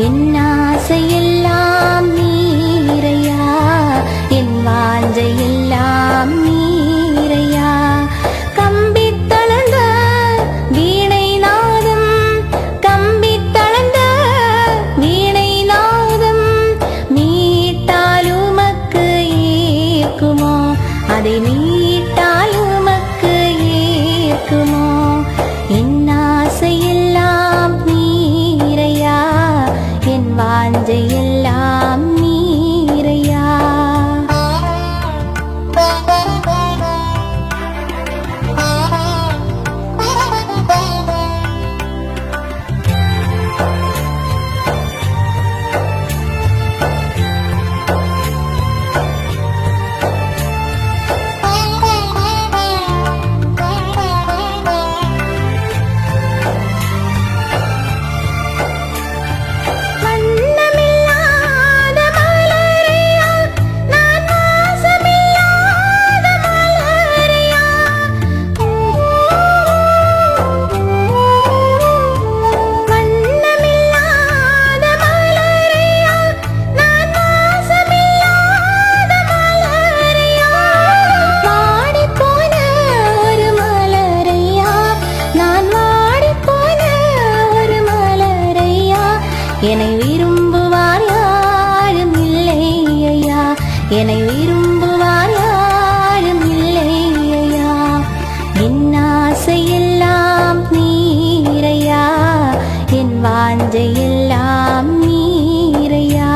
என் ஆசையெல்லாம் நீரையா, என் வாஞ்சையெல்லாம் நீரையா. கம்பித் தளர்ந்த வீணை நாதம், கம்பித் தளர்ந்த வீணை நாதம் மீட்டால் உமக்கு ஏற்குமோ, அதை மீட்டால் உமக்கு ஏற்குமோ. என் ஆசையெல்லாம் நீரையா, என் வாஞ்சையெல்லாம் நீரையா. என்னை விரும்புவார் யாரும் இல்லை ஐயா, என்னை விரும்புவார் யாரும் இல்லை ஐயா. என் ஆசையெல்லாம் நீரையா, என் வாஞ்சையெல்லாம் நீரையா.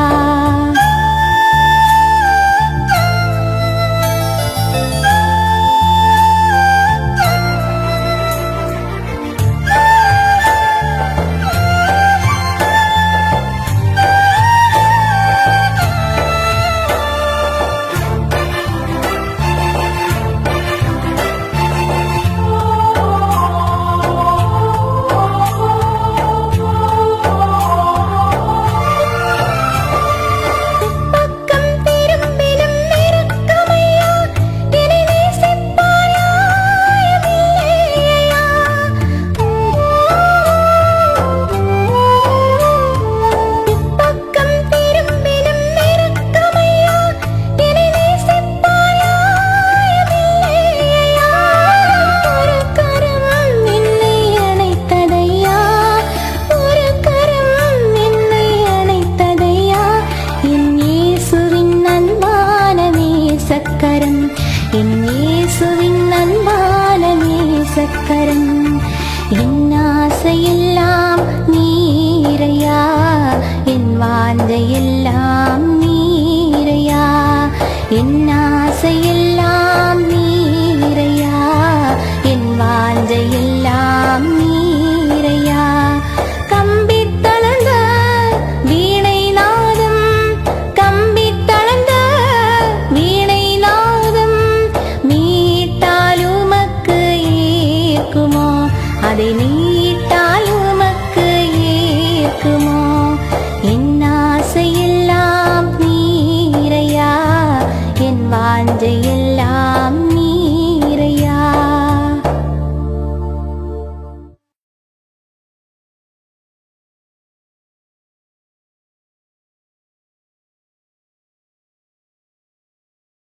என் இயேசுவின் அன்பான நேசக்கரம். என் ஆசையெல்லாம் நீரையா, என் வாஞ்சையெல்லாம் நீரையா. என் ஆசையெல்லாம் நீரையா, என் வாஞ்சையெல்லாம் நீரையா. கம்பித் தளர்ந்த வீணை நாதம், கம்பித் தளர்ந்த வீணை நாதம் மீட்டால் உமக்கு ஏற்குமோ, அதை நீ